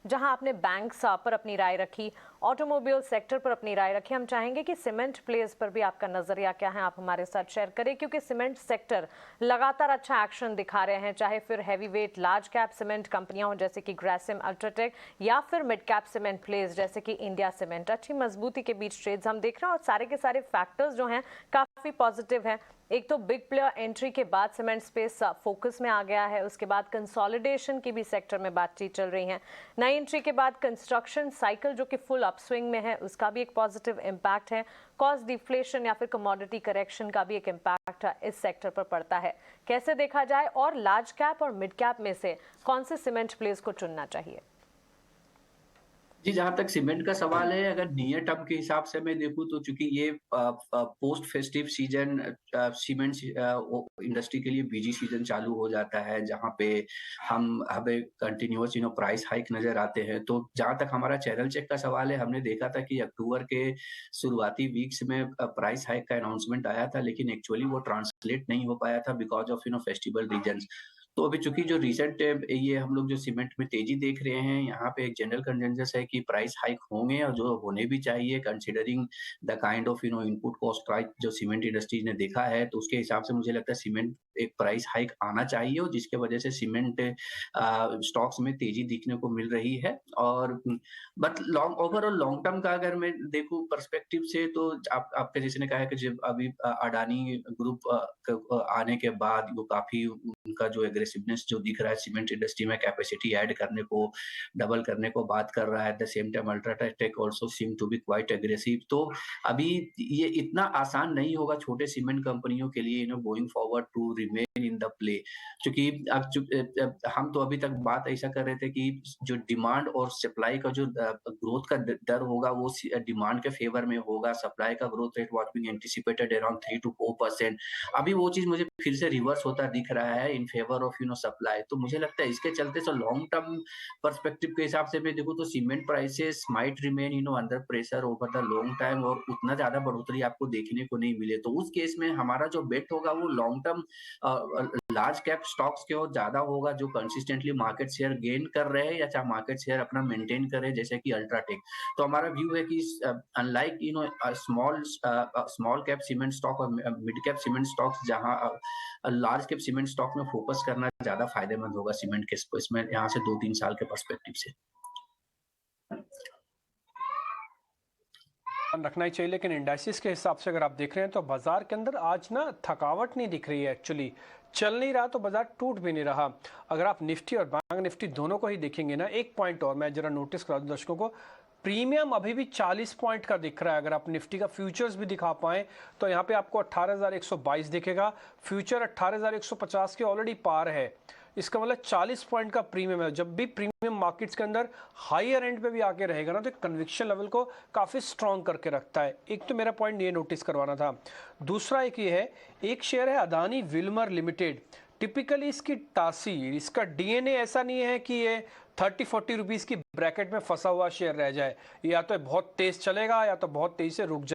जहां आपने बैंक्स पर अपनी राय रखी, ऑटोमोबाइल सेक्टर पर अपनी राय रखी, हम चाहेंगे कि सीमेंट प्लेस पर भी आपका नजरिया क्या है, आप हमारे साथ शेयर करें, क्योंकि सीमेंट सेक्टर लगातार अच्छा एक्शन दिखा रहे हैं, चाहे फिर heavy weight large cap cement कंपनियां हो जैसे कि ग्रेसिम, अल्ट्राटेक, या फिर मिड कैप सीमेंट प्लेस जैसे कि इंडिया सीमेंट। अच्छी मजबूती के बीच ट्रेड्स हम देख रहे हैं और सारे के सारे फैक्टर्स जो हैं काफी पॉजिटिव हैं। एक तो बिग प्लेयर एंट्री के बाद सीमेंट स्पेस फोकस में आ गया है, उसके बाद कंसोलिडेशन की भी सेक्टर में बातचीत चल रही है। नई एंट्री के बाद कंस्ट्रक्शन साइकिल जो कि फुल अपस्विंग में है, उसका भी एक पॉजिटिव इम्पैक्ट है। कॉस्ट डिफ्लेशन या फिर कमोडिटी करेक्शन का भी एक इम्पैक्ट इस सेक्टर पर पड़ता है। कैसे देखा जाए और लार्ज कैप और मिड कैप में से कौन से सीमेंट प्लेस को चुनना चाहिए? जी, जहाँ तक सीमेंट का सवाल है, अगर नियर टर्म के हिसाब से मैं देखूँ तो चूँकि ये पोस्ट फेस्टिव सीज़न सीमेंट वो इंडस्ट्री के लिए बिज़ी सीज़न चालू हो जाता है, जहाँ पे हमें कंटिन्यूअस प्राइस हाइक नज़र आते हैं। तो जहाँ तक हमारा चैनल चेक का सवाल है, हमने देखा था कि अक्टूबर के शुरुआती वीक्स में प्राइस हाइक का अनाउंसमेंट आया था, लेकिन एक्चुअली वो ट्रांसलेट नहीं हो पाया था बिकॉज़ ऑफ फेस्टिवल रीजन्स। तो अभी चूँकि जो रीसेंट ये हम लोग जो सीमेंट में तेज़ी देख रहे हैं, यहाँ पे एक जनरल कंसेंसस है कि प्राइस हाइक होंगे और जो होने भी चाहिए considering the kind of input cost rise जो सीमेंट इंडस्ट्री ने देखा है, तो उसके हिसाब से मुझे लगता है सीमेंट एक प्राइस हाइक आना चाहिए और जिसकी वजह से सीमेंट स्टॉक्स में तेज़ी दिखने को मिल रही है। और बट ओवरऑल लॉन्ग टर्म का अगर मैं देखूँ पर्सपेक्टिव से तो आपके जैसे ने कहा है कि जब अभी अडानी ग्रुप आने के बाद वो काफ़ी उनका जो एग्रेसिवनेस जो दिख रहा है सीमेंट इंडस्ट्री में कैपेसिटी ऐड करने को, डबल करने को बात कर रहा है। At the same time UltraTech also seem to be quite aggressive. तो अभी ये इतना आसान नहीं होगा छोटे सीमेंट कंपनियों के लिए going forward to remain in the play. क्योंकि हम तो अभी तक बात ऐसा कर रहे थे कि जो डिमांड और सप्लाई का जो ग्रोथ का दर होगा वो डिमांड के फेवर में होगा। सप्लाई का growth rate what being anticipated around 3 to 4%। अभी वो चीज़ मुझे फिर से रिवर्स होता दिख रहा है इन फेवर ऑफ सप्लाई। तो मुझे लगता है इसके चलते लॉन्ग टर्म पर्सपेक्टिव के हिसाब से मैं देखूँ तो cement prices might remain under pressure over the long time और उतना ज़्यादा बढ़ोतरी आपको देखने को नहीं मिले। तो उस केस में हमारा जो बेट होगा वो long term large cap stocks की ओर ज़्यादा होगा जो कंसिस्टेंटली मार्केट शेयर गेन कर रहे हैं या चाहे मार्केट शेयर अपना मेंटेन करे जैसे कि अल्ट्राटेक। तो हमारा व्यू है कि unlike small cap cement stock और मिड कैप सीमेंट स्टॉक्स जहाँ लार्ज कैप सीमेंट स्टॉक में फोकस करना ज़्यादा फायदेमंद होगा सीमेंट के स्पेस में यहाँ से 2-3 साल के पर्सपेक्टिव से। रखना ही चाहिए, लेकिन इंडाइसिस के हिसाब से अगर आप देख रहे हैं तो बाजार के अंदर आज ना थकावट नहीं दिख रही है। एक्चुअली चल नहीं रहा तो बाजार टूट भी नहीं रहा। अगर आप निफ्टी और बैंक निफ्टी दोनों को ही देखेंगे ना, एक पॉइंट और मैं जरा नोटिस करा दूं दर्शकों को, प्रीमियम अभी भी 40 पॉइंट का दिख रहा है। अगर आप निफ्टी का फ्यूचर्स भी दिखा पाए तो यहाँ पे आपको 18,122 दिखेगा। फ्यूचर 18,150 के ऑलरेडी पार है। इसका मतलब 40 पॉइंट का प्रीमियम है। जब भी प्रीमियम मार्केट्स के अंदर हायर एंड पे भी आके रहेगा ना, तो कन्विक्शन लेवल को काफ़ी स्ट्रॉन्ग करके रखता है। एक तो मेरा पॉइंट ये नोटिस करवाना था। दूसरा एक ये है, एक शेयर है अदानी विल्मर लिमिटेड। टिपिकली इसकी टासी, इसका डीएनए ऐसा नहीं है कि ये 30-40 रुपीज़ की ब्रैकेट में फंसा हुआ शेयर रह जाए। या तो बहुत तेज चलेगा या तो बहुत तेज से रुक जाए।